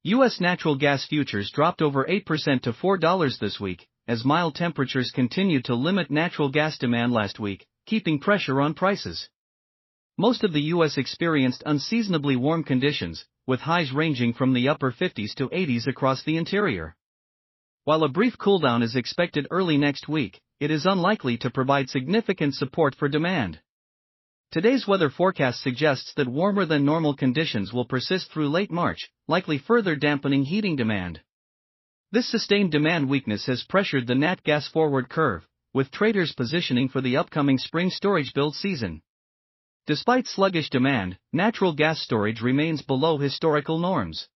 U.S. natural gas futures dropped over 8% to $4 this week, as mild temperatures continued to limit natural gas demand last week, keeping pressure on prices. Most of the U.S. experienced unseasonably warm conditions, with highs ranging from the upper 50s to 80s across the interior. While a brief cooldown is expected early next week, it is unlikely to provide significant support for demand. Today's weather forecast suggests that warmer than normal conditions will persist through late March, likely further dampening heating demand. This sustained demand weakness has pressured the nat gas forward curve, with traders positioning for the upcoming spring storage build season. Despite sluggish demand, natural gas storage remains below historical norms.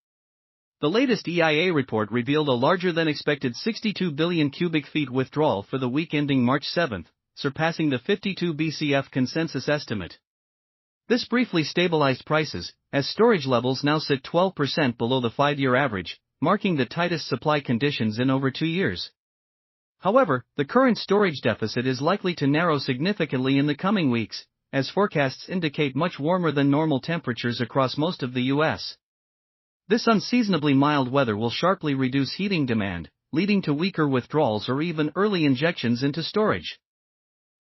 The latest EIA report revealed a larger than expected 62 billion cubic feet withdrawal for the week ending March 7, surpassing the 52 BCF consensus estimate. This briefly stabilized prices, as storage levels now sit 12% below the 5-year average, marking the tightest supply conditions in over 2 years. However, the current storage deficit is likely to narrow significantly in the coming weeks, as forecasts indicate much warmer than normal temperatures across most of the U.S. This unseasonably mild weather will sharply reduce heating demand, leading to weaker withdrawals or even early injections into storage.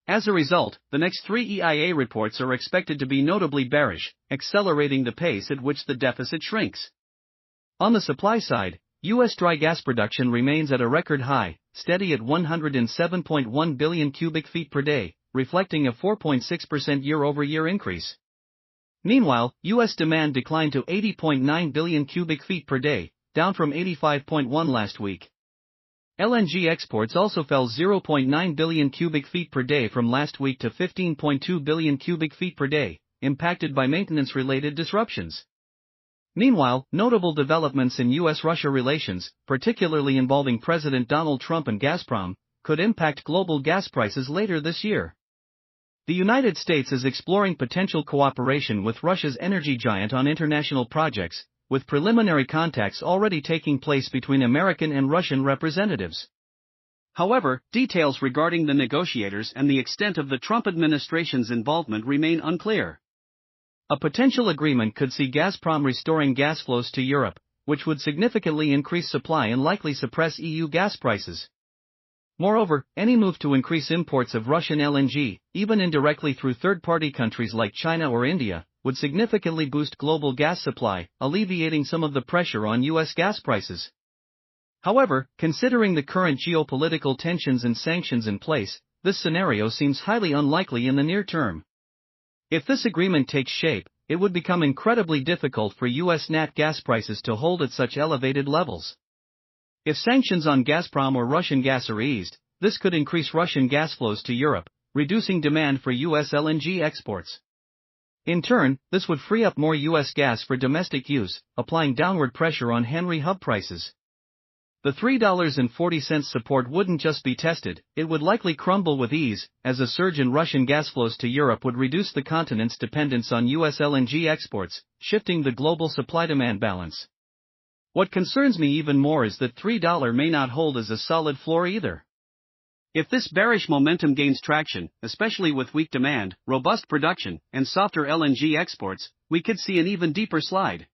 As a result, the next 3 EIA reports are expected to be notably bearish, accelerating the pace at which the deficit shrinks. On the supply side, U.S. dry gas production remains at a record high, steady at 107.1 billion cubic feet per day, reflecting a 4.6% year-over-year increase. Meanwhile, U.S. demand declined to 80.9 billion cubic feet per day, down from 85.1 last week. LNG exports also fell 0.9 billion cubic feet per day from last week to 15.2 billion cubic feet per day, impacted by maintenance-related disruptions. Meanwhile, notable developments in U.S.-Russia relations, particularly involving President Donald Trump and Gazprom, could impact global gas prices later this year. The United States is exploring potential cooperation with Russia's energy giant on international projects, with preliminary contacts already taking place between American and Russian representatives. However, details regarding the negotiators and the extent of the Trump administration's involvement remain unclear. A potential agreement could see Gazprom restoring gas flows to Europe, which would significantly increase supply and likely suppress EU gas prices. Moreover, any move to increase imports of Russian LNG, even indirectly through third-party countries like China or India, would significantly boost global gas supply, alleviating some of the pressure on U.S. gas prices. However, considering the current geopolitical tensions and sanctions in place, this scenario seems highly unlikely in the near term. If this agreement takes shape, it would become incredibly difficult for U.S. nat gas prices to hold at such elevated levels. If sanctions on Gazprom or Russian gas are eased, this could increase Russian gas flows to Europe, reducing demand for U.S. LNG exports. In turn, this would free up more U.S. gas for domestic use, applying downward pressure on Henry Hub prices. The $3.40 support wouldn't just be tested, it would likely crumble with ease, as a surge in Russian gas flows to Europe would reduce the continent's dependence on U.S. LNG exports, shifting the global supply-demand balance. What concerns me even more is that $3 may not hold as a solid floor either. If this bearish momentum gains traction, especially with weak demand, robust production, and softer LNG exports, we could see an even deeper slide.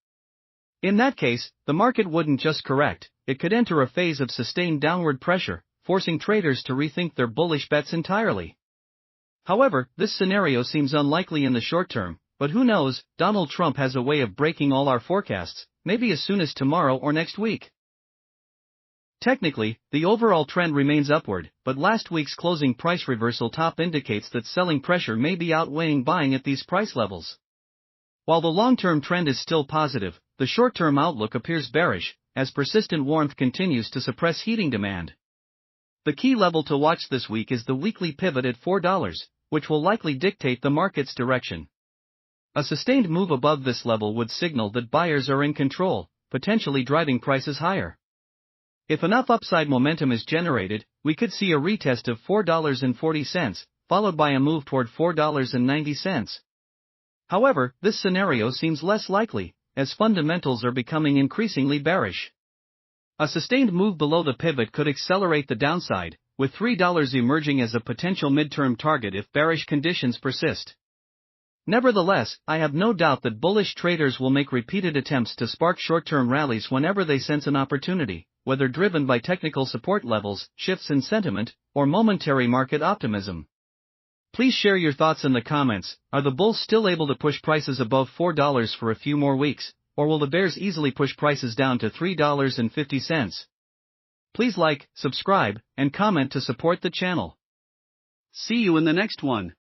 In that case, the market wouldn't just correct, it could enter a phase of sustained downward pressure, forcing traders to rethink their bullish bets entirely. However, this scenario seems unlikely in the short term, but who knows, Donald Trump has a way of breaking all our forecasts, maybe as soon as tomorrow or next week. Technically, the overall trend remains upward, but last week's closing price reversal top indicates that selling pressure may be outweighing buying at these price levels. While the long-term trend is still positive, the short-term outlook appears bearish, as persistent warmth continues to suppress heating demand. The key level to watch this week is the weekly pivot at $4, which will likely dictate the market's direction. A sustained move above this level would signal that buyers are in control, potentially driving prices higher. If enough upside momentum is generated, we could see a retest of $4.40, followed by a move toward $4.90. However, this scenario seems less likely, as fundamentals are becoming increasingly bearish. A sustained move below the pivot could accelerate the downside, with $3 emerging as a potential midterm target if bearish conditions persist. Nevertheless, I have no doubt that bullish traders will make repeated attempts to spark short-term rallies whenever they sense an opportunity, whether driven by technical support levels, shifts in sentiment, or momentary market optimism. Please share your thoughts in the comments. Are the bulls still able to push prices above $4 for a few more weeks, or will the bears easily push prices down to $3.50? Please like, subscribe, and comment to support the channel. See you in the next one.